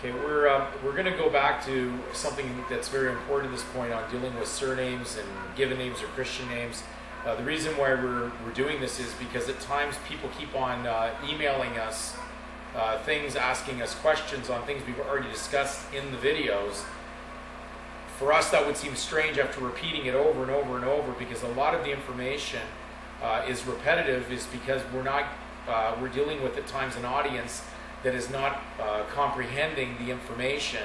Okay, we're going to go back to something that's very important at this point on dealing with surnames and given names or Christian names. The reason why we're doing this is because at times people keep on emailing us things, asking us questions on things we've already discussed in the videos. For us, that would seem strange after repeating it over and over and over, because a lot of the information is repetitive, is because we're dealing with at times an audience that is not comprehending the information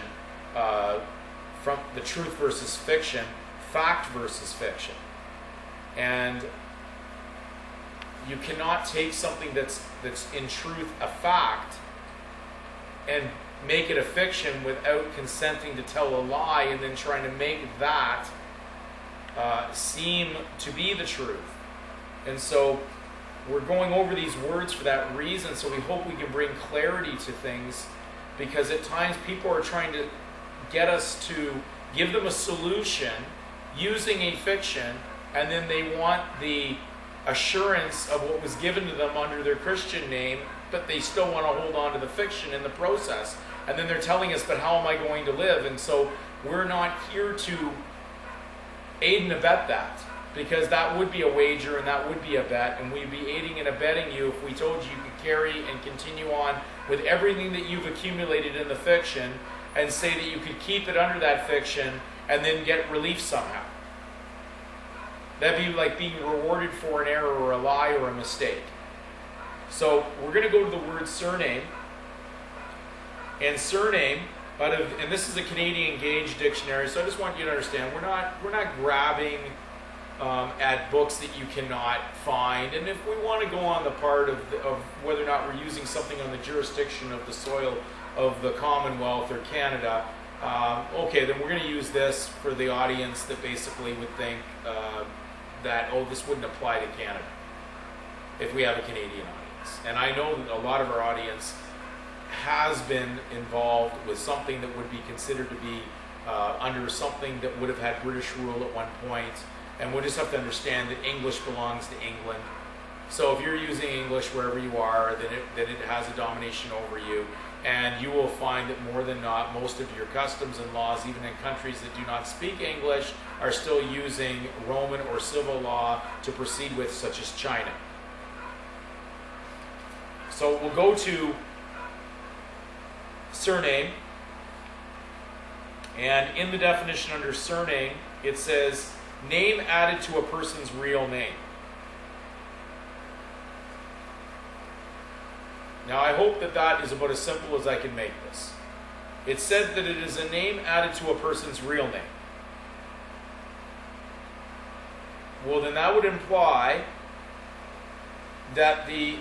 from the truth versus fiction, fact versus fiction. And you cannot take something that's in truth a fact and make it a fiction without consenting to tell a lie and then trying to make that seem to be the truth. And so we're going over these words for that reason, so we hope we can bring clarity to things, because at times people are trying to get us to give them a solution using a fiction, and then they want the assurance of what was given to them under their Christian name, but they still want to hold on to the fiction in the process. And then they're telling us, but how am I going to live? And so we're not here to aid and abet that, because that would be a wager and that would be a bet, and we'd be aiding and abetting you if we told you you could carry and continue on with everything that you've accumulated in the fiction and say that you could keep it under that fiction and then get relief somehow. That'd be like being rewarded for an error or a lie or a mistake. So we're going to go to the word surname. And surname, and this is a Canadian Gauge dictionary, so I just want you to understand, we're not grabbing at books that you cannot find. And if we want to go on the part of whether or not we're using something on the jurisdiction of the soil of the Commonwealth or Canada, okay, then we're going to use this for the audience that basically would think that, oh, this wouldn't apply to Canada if we have a Canadian audience. And I know that a lot of our audience has been involved with something that would be considered to be under something that would have had British rule at one point, and we'll just have to understand that English belongs to England. So if you're using English wherever you are, then it has a domination over you, and you will find that more than not, most of your customs and laws, even in countries that do not speak English, are still using Roman or civil law to proceed with, such as China. So we'll go to surname, and in the definition under surname, it says name added to a person's real name. Now I hope that is about as simple as I can make this. It said that it is a name added to a person's real name. Well, then that would imply that the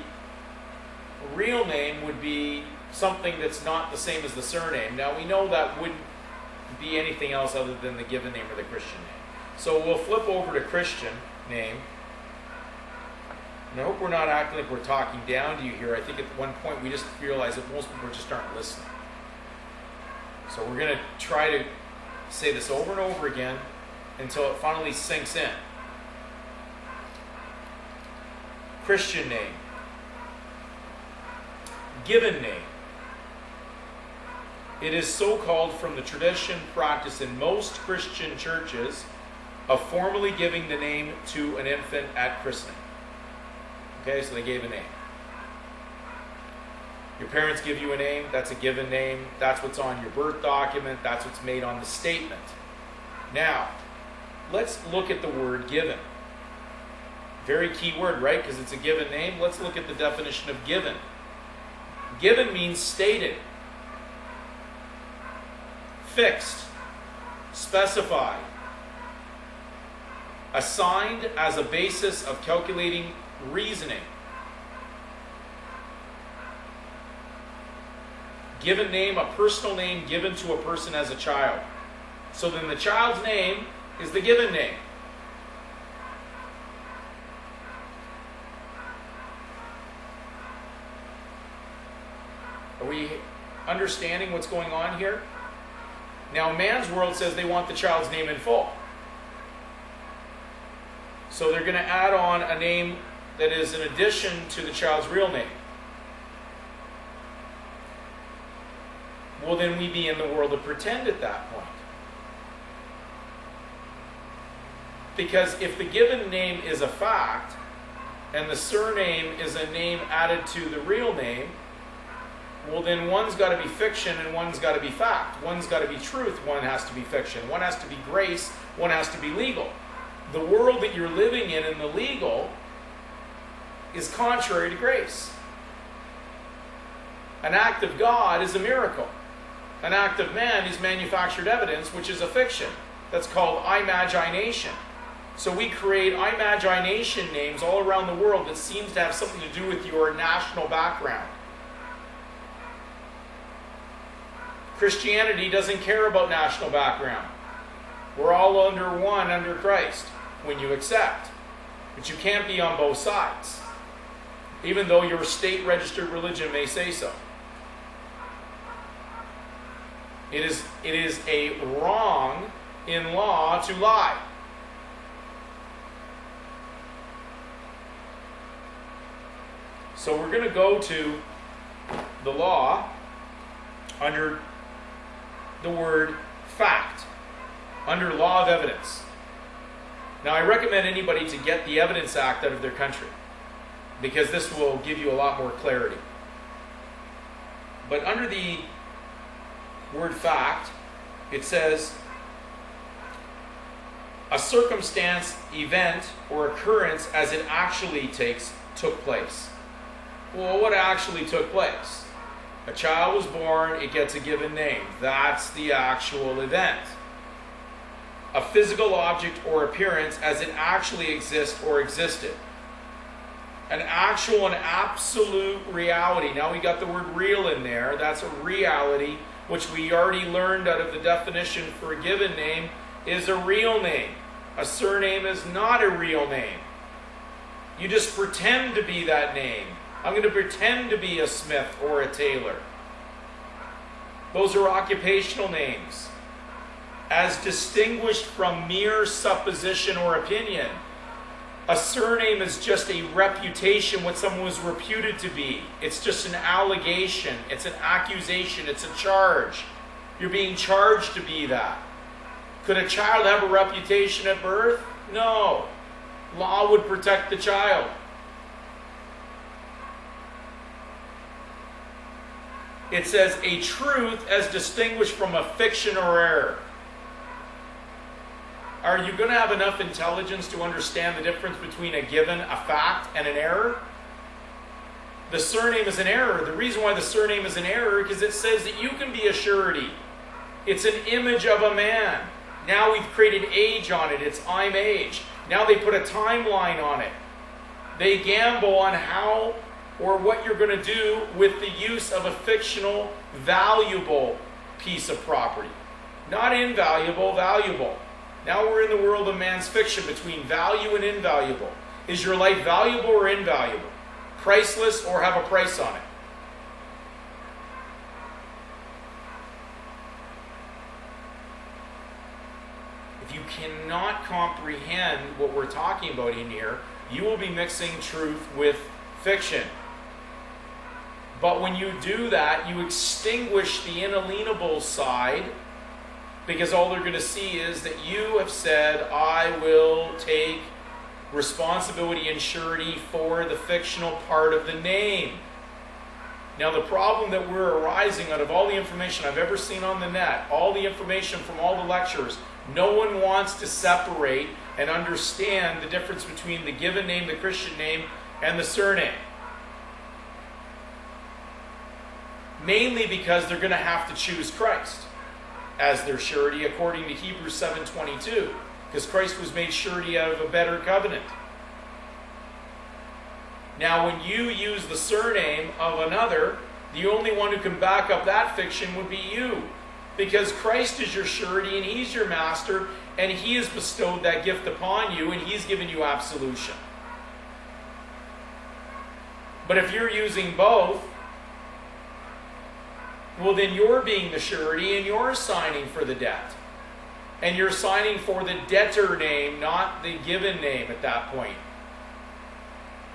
real name would be something that's not the same as the surname. Now we know that wouldn't be anything else other than the given name or the Christian name. So we'll flip over to Christian name. And I hope we're not acting like we're talking down to you here. I think at one point we just realized that most people just aren't listening. So we're going to try to say this over and over again until it finally sinks in. Christian name. Given name. It is so called from the tradition practice in most Christian churches of formally giving the name to an infant at christening. Okay, so they gave a name. Your parents give you a name, that's a given name. That's what's on your birth document. That's what's made on the statement. Now, let's look at the word given. Very key word, right? Because it's a given name. Let's look at the definition of given. Given means stated, fixed, specified, assigned as a basis of calculating reasoning. Given name, a personal name given to a person as a child. So then the child's name is the given name. Are we understanding what's going on here? Now, man's world says they want the child's name in full. So they're going to add on a name that is in addition to the child's real name. Well, then we'd be in the world of pretend at that point. Because if the given name is a fact, and the surname is a name added to the real name, well, then one's got to be fiction and one's got to be fact. One's got to be truth, one has to be fiction. One has to be grace, one has to be legal. The world that you're living in the legal is contrary to grace. An act of God is a miracle. An act of man is manufactured evidence, which is a fiction. That's called imagination. So we create imagination names all around the world that seems to have something to do with your national background. Christianity doesn't care about national background. We're all under one, under Christ, when you accept. But you can't be on both sides, even though your state-registered religion may say so. It is a wrong in law to lie. So we're going to go to the law under the word fact, under law of evidence. Now, I recommend anybody to get the Evidence Act out of their country, because this will give you a lot more clarity. But under the word fact, it says, a circumstance, event, or occurrence as it actually took place. Well, what actually took place? A child was born, it gets a given name. That's the actual event. A physical object or appearance as it actually exists or existed. An actual and absolute reality. Now we got the word real in there. That's a reality, which we already learned out of the definition for a given name, is a real name. A surname is not a real name. You just pretend to be that name. I'm going to pretend to be a Smith or a Taylor. Those are occupational names, as distinguished from mere supposition or opinion. A surname is just a reputation, what someone was reputed to be. It's just an allegation. It's an accusation. It's a charge. You're being charged to be that. Could a child have a reputation at birth? No. Law would protect the child. It says a truth as distinguished from a fiction or error. Are you going to have enough intelligence to understand the difference between a given, a fact, and an error? The surname is an error. The reason why the surname is an error is because it says that you can be a surety. It's an image of a man. Now we've created age on it. It's I'm age. Now they put a timeline on it. They gamble on how or what you're going to do with the use of a fictional, valuable piece of property. Not invaluable, valuable. Now we're in the world of man's fiction between value and invaluable. Is your life valuable or invaluable? Priceless or have a price on it? If you cannot comprehend what we're talking about in here, you will be mixing truth with fiction. But when you do that, you extinguish the inalienable side, because all they're going to see is that you have said, I will take responsibility and surety for the fictional part of the name. Now, the problem that we're arising out of all the information I've ever seen on the net, all the information from all the lectures, no one wants to separate and understand the difference between the given name, the Christian name, and the surname. Mainly because they're going to have to choose Christ as their surety according to Hebrews 7:22, because Christ was made surety out of a better covenant. Now when you use the surname of another, the only one who can back up that fiction would be you, because Christ is your surety and He's your master, and He has bestowed that gift upon you, and He's given you absolution. But if you're using both, well, then you're being the surety and you're signing for the debt. And you're signing for the debtor name, not the given name at that point.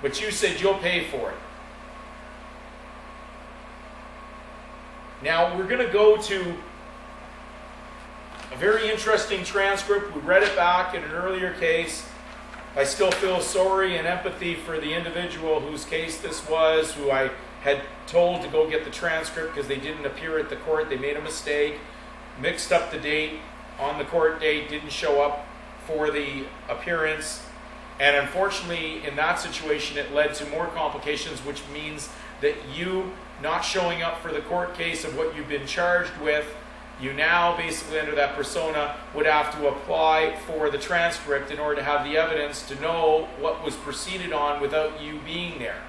But you said you'll pay for it. Now we're going to go to a very interesting transcript. We read it back in an earlier case. I still feel sorry and empathy for the individual whose case this was, who I had told to go get the transcript because they didn't appear at the court. They made a mistake, mixed up the date on the court date, didn't show up for the appearance. And unfortunately, in that situation, it led to more complications, which means that you not showing up for the court case of what you've been charged with, you now basically under that persona would have to apply for the transcript in order to have the evidence to know what was proceeded on without you being there.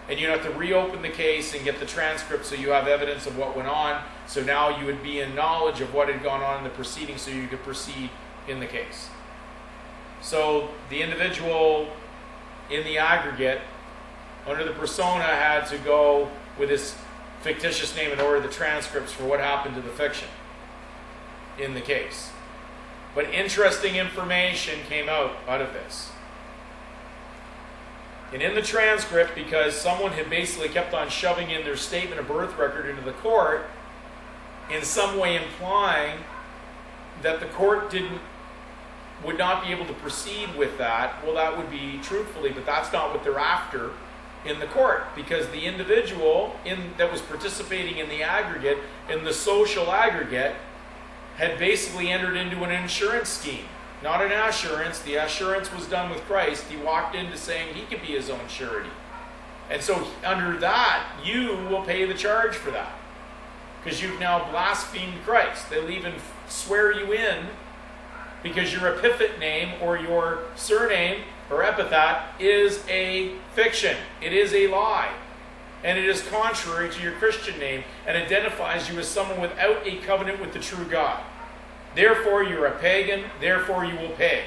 And you have to reopen the case and get the transcript so you have evidence of what went on. So now you would be in knowledge of what had gone on in the proceedings so you could proceed in the case. So the individual in the aggregate under the persona had to go with his fictitious name and order the transcripts for what happened to the fiction in the case. But interesting information came out of this. And in the transcript, because someone had basically kept on shoving in their statement of birth record into the court, in some way implying that the court would not be able to proceed with that. Well, that would be truthfully, but that's not what they're after in the court, because the individual that was participating in the aggregate, in the social aggregate, had basically entered into an insurance scheme. Not an assurance. The assurance was done with Christ. He walked into saying he could be his own surety. And so under that, you will pay the charge for that, because you've now blasphemed Christ. They'll even swear you in because your epithet name or your surname or epithet is a fiction. It is a lie. And it is contrary to your Christian name and identifies you as someone without a covenant with the true God. Therefore, you're a pagan. Therefore, you will pay.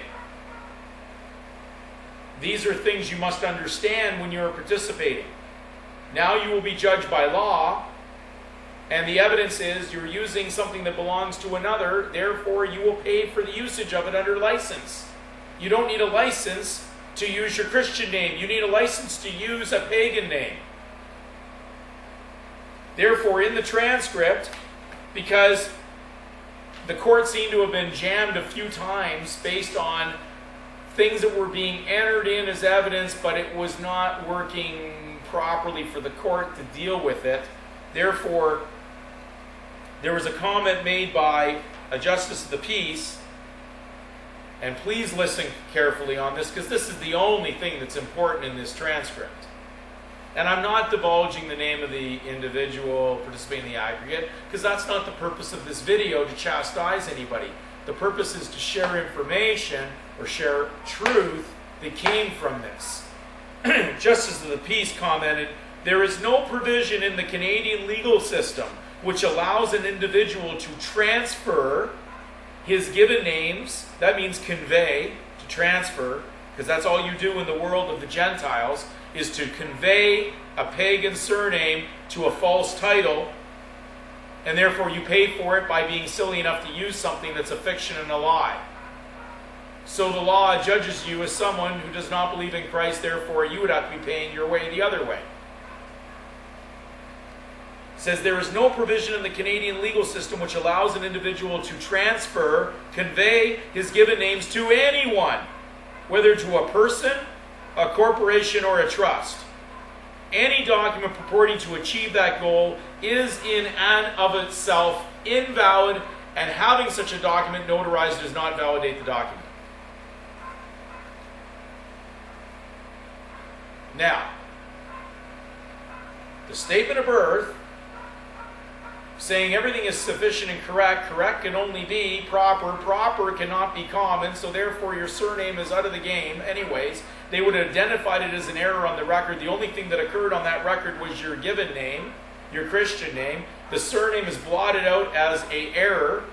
These are things you must understand when you're participating. Now you will be judged by law, and the evidence is you're using something that belongs to another. Therefore, you will pay for the usage of it under license. You don't need a license to use your Christian name. You need a license to use a pagan name. Therefore, in the transcript, because the court seemed to have been jammed a few times based on things that were being entered in as evidence, but it was not working properly for the court to deal with it. Therefore, there was a comment made by a justice of the peace, and please listen carefully on this, because this is the only thing that's important in this transcript. And I'm not divulging the name of the individual participating in the aggregate, because that's not the purpose of this video, to chastise anybody. The purpose is to share information or share truth that came from this. Justice of the peace commented, "There is no provision in the Canadian legal system which allows an individual to transfer his given names," that means convey, to transfer, because that's all you do in the world of the Gentiles, is to convey a pagan surname to a false title, and therefore you pay for it by being silly enough to use something that's a fiction and a lie. So the law judges you as someone who does not believe in Christ, therefore you would have to be paying your way the other way. It says there is no provision in the Canadian legal system which allows an individual to transfer, convey his given names to anyone, whether to a person, a corporation, or a trust. Any document purporting to achieve that goal is in and of itself invalid, and having such a document notarized does not validate the document. Now, the statement of birth, saying everything is sufficient and correct, correct can only be proper, proper cannot be common, so therefore your surname is out of the game anyways. They would have identified it as an error on the record. The only thing that occurred on that record was your given name, your Christian name. The surname is blotted out as an error